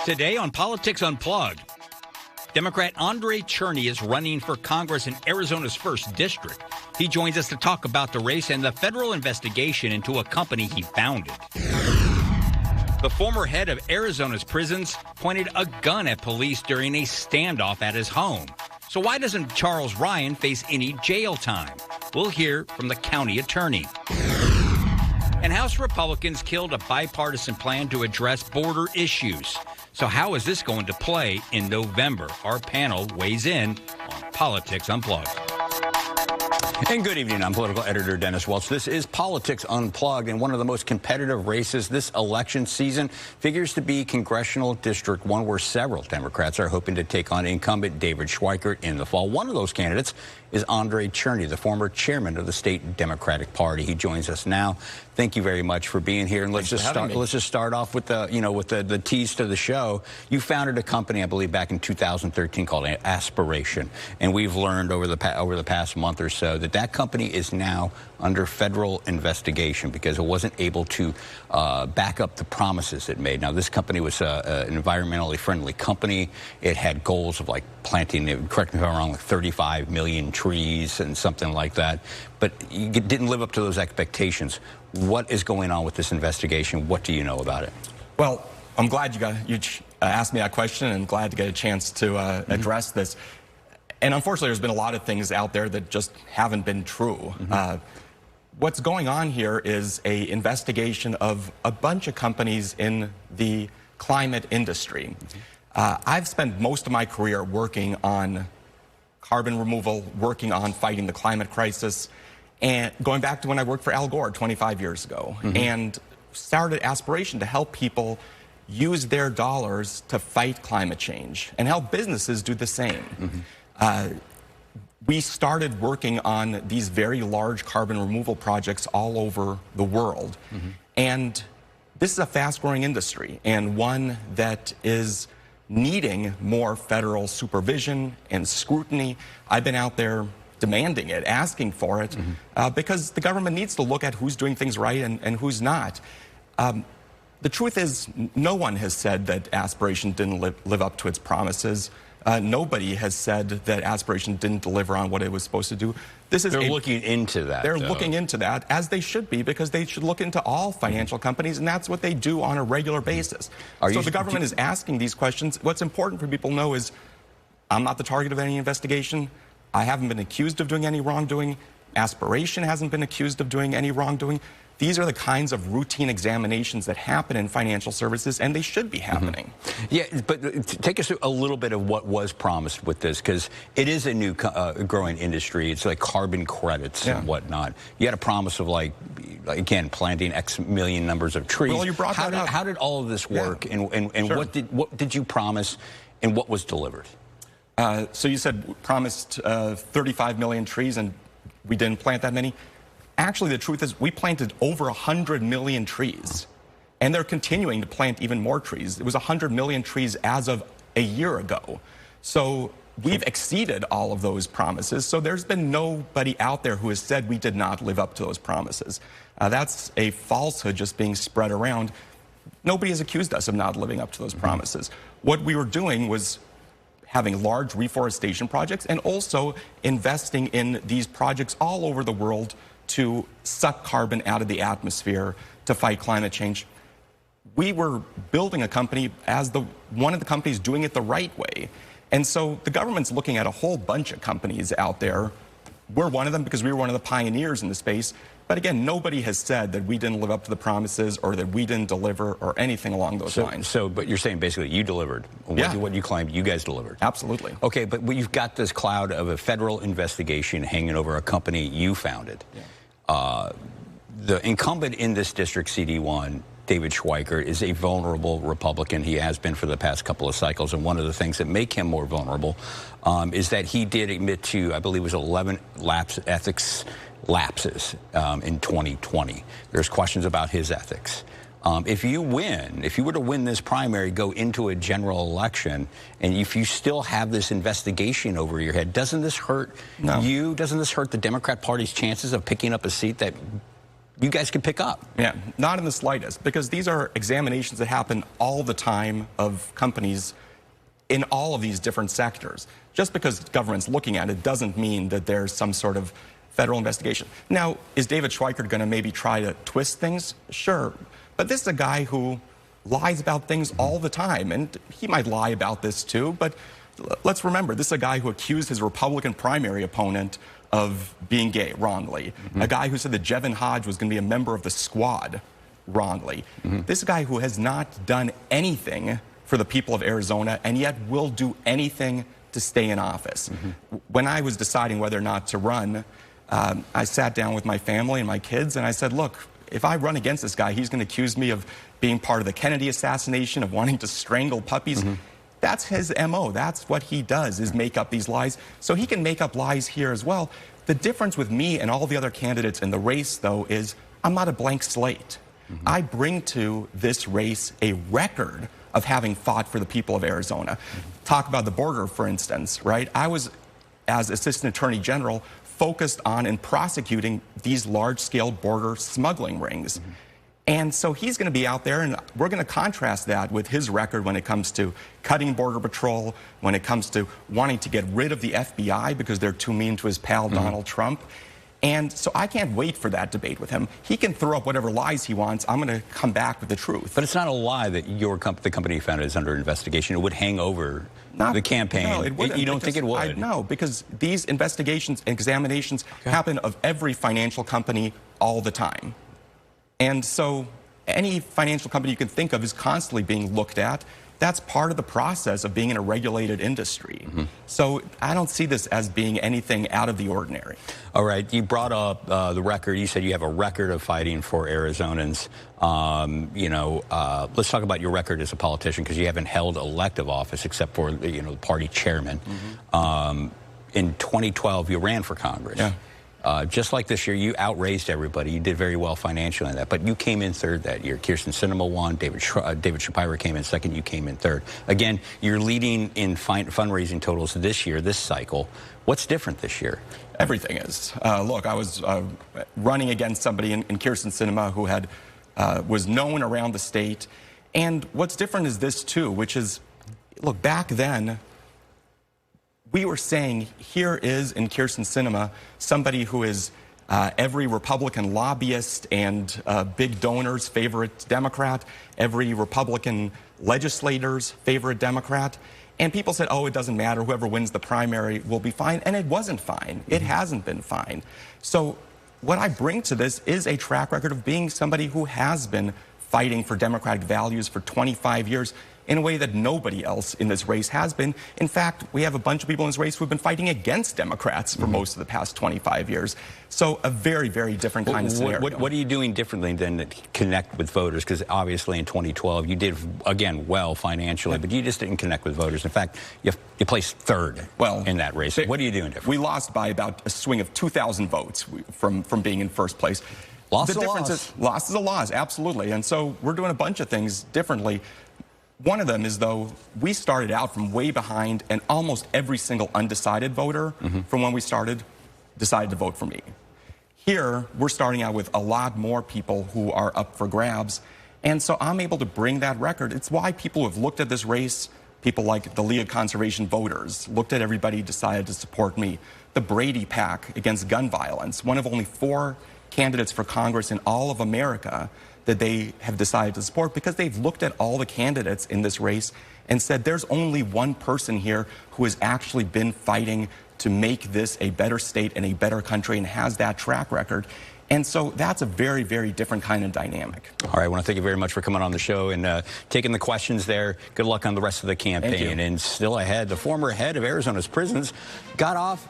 Today on Politics Unplugged, Democrat Andrei Cherny is running for Congress in Arizona's 1st District. He joins us to talk about the race and the federal investigation into a company he founded. The former head of Arizona's prisons pointed a gun at police during a standoff at his home. So why doesn't Charles Ryan face any jail time? We'll hear from the county attorney. And House Republicans killed a bipartisan plan to address border issues. So how is this going to play in November? Our panel weighs in on Politics Unplugged. And good evening. I'm political editor Dennis Welch. This is Politics Unplugged, and one of the most competitive races this election season figures to be Congressional District 1, where several Democrats are hoping to take on incumbent David Schweikert in the fall. One of those candidates is Andrei Cherny, the former chairman of the state Democratic Party. He joins us now. Thank you very much for being here. And let's just start off with the tease to the show. You founded a company, I believe, back in 2013 called Aspiration, and we've learned over the past month or so that company is now under federal investigation because it wasn't able to back up the promises it made. Now, this company was an environmentally friendly company. It had goals of like planting, correct me if I'm wrong, like 35 million trees and something like that. But you didn't live up to those expectations. What is going on with this investigation? What do you know about it? Well, I'm glad you asked me that question, and glad to get a chance to address this. And unfortunately, there's been a lot of things out there that just haven't been true. What's going on here is an investigation of a bunch of companies in the climate industry. I've spent most of my career working on carbon removal, working on fighting the climate crisis, and going back to when I worked for Al Gore 25 years ago, and started Aspiration to help people use their dollars to fight climate change and help businesses do the same. We started working on these very large carbon removal projects all over the world. And this is a fast-growing industry, and one that is needing more federal supervision and scrutiny. I've been out there demanding it, asking for it, because the government needs to look at who's doing things right and who's not. The truth is, no one has said that Aspiration didn't live up to its promises. Nobody has said that Aspiration didn't deliver on what it was supposed to do. They're looking into that. They're looking into that, as they should be, because they should look into all financial companies, and that's what they do on a regular basis. So the government is asking these questions. What's important for people to know is I'm not the target of any investigation. I haven't been accused of doing any wrongdoing. Aspiration hasn't been accused of doing any wrongdoing. These are the kinds of routine examinations that happen in financial services, and they should be happening. Yeah, but take us through a little bit of what was promised with this, because it is a new growing industry. It's like carbon credits and whatnot. You had a promise of, like, again, planting X million numbers of trees. Well, you brought that up. How did all of this work, and what did you promise, and what was delivered? So you said promised 35 million trees, and we didn't plant that many. Actually, the truth is we planted over 100 million trees, and they're continuing to plant even more trees. It was 100 million trees as of a year ago. So we've exceeded all of those promises. So there's been nobody out there who has said we did not live up to those promises. That's a falsehood just being spread around. Nobody has accused us of not living up to those promises. What we were doing was having large reforestation projects and also investing in these projects all over the world to suck carbon out of the atmosphere to fight climate change. We were building a company as one of the companies doing it the right way. And so the government's looking at a whole bunch of companies out there. We're one of them because we were one of the pioneers in the space. But again, nobody has said that we didn't live up to the promises or that we didn't deliver or anything along those lines. But you're saying basically you delivered. What you claimed, you guys delivered. Absolutely. Okay, but you've got this cloud of a federal investigation hanging over a company you founded. The incumbent in this district, CD1, David Schweikert, is a vulnerable Republican. He has been for the past couple of cycles. And one of the things that make him more vulnerable is that he did admit to, I believe it was 11 ethics lapses in 2020. There's questions about his ethics. If you were to win this primary, go into a general election, and if you still have this investigation over your head, doesn't this hurt you? Doesn't this hurt the Democrat Party's chances of picking up a seat that you guys can pick up. Yeah, not in the slightest, because these are examinations that happen all the time of companies in all of these different sectors. Just because government's looking at it doesn't mean that there's some sort of federal investigation. Now, is David Schweikert going to maybe try to twist things? Sure. But this is a guy who lies about things all the time, and he might lie about this too, but let's remember, this is a guy who accused his Republican primary opponent of being gay wrongly. A guy who said that Jevin Hodge was going to be a member of the squad wrongly. This guy who has not done anything for the people of Arizona and yet will do anything to stay in office. When I was deciding whether or not to run, I sat down with my family and my kids and I said, look, if I run against this guy, he's going to accuse me of being part of the Kennedy assassination, of wanting to strangle puppies. That's his MO. That's what he does, is make up these lies. So he can make up lies here as well. The difference with me and all the other candidates in the race, though, is I'm not a blank slate. I bring to this race a record of having fought for the people of Arizona. Talk about the border, for instance, right? I was, as Assistant Attorney General, focused on and prosecuting these large-scale border smuggling rings. And so he's going to be out there, and we're going to contrast that with his record when it comes to cutting Border Patrol, when it comes to wanting to get rid of the FBI because they're too mean to his pal Donald Trump. And so I can't wait for that debate with him. He can throw up whatever lies he wants. I'm going to come back with the truth. But it's not a lie that the company you founded is under investigation. It would hang over the campaign. No, it wouldn't. You don't think it would? No, because these investigations, examinations happen of every financial company all the time. And so any financial company you can think of is constantly being looked at. That's part of the process of being in a regulated industry. So I don't see this as being anything out of the ordinary. All right. You brought up the record. You said you have a record of fighting for Arizonans. Let's talk about your record as a politician, because you haven't held elective office except for, the party chairman. In 2012, you ran for Congress. Yeah. Just like this year, you outraised everybody. You did very well financially in that, but you came in third that year. Kirsten Sinema won. David Shapiro came in second. You came in third. Again, you're leading in fundraising totals this year, this cycle. What's different this year? Everything is. Look, I was running against somebody in Kirsten Sinema who was known around the state. And what's different is this, too, which is, look, back then, we were saying, here is, in Kirsten Sinema, somebody who is every Republican lobbyist and big donor's favorite Democrat, every Republican legislator's favorite Democrat. And people said, oh, it doesn't matter. Whoever wins the primary will be fine. And it wasn't fine. It hasn't been fine. So what I bring to this is a track record of being somebody who has been fighting for democratic values for 25 years. In a way that nobody else in this race has been. In fact, we have a bunch of people in this race who have been fighting against Democrats for most of the past 25 years. So a very, very different kind of scenario. What are you doing differently than connect with voters? Because obviously in 2012, you did, again, well financially, but you just didn't connect with voters. In fact, you placed third in that race. What are you doing different? We lost by about a swing of 2,000 votes from being in first place. Loss is a loss. Loss is a loss, absolutely. And so we're doing a bunch of things differently. One of them is, though, we started out from way behind, and almost every single undecided voter from when we started decided to vote for me. Here, we're starting out with a lot more people who are up for grabs, and so I'm able to bring that record. It's why people who have looked at this race, people like the League of Conservation Voters, looked at everybody, decided to support me. The Brady PAC against gun violence, one of only 4 candidates for Congress in all of America that they have decided to support, because they've looked at all the candidates in this race and said there's only one person here who has actually been fighting to make this a better state and a better country and has that track record. And so that's a very, very different kind of dynamic. All right, I want to thank you very much for coming on the show and taking the questions there. Good luck on the rest of the campaign. And still ahead, the former head of Arizona's prisons got off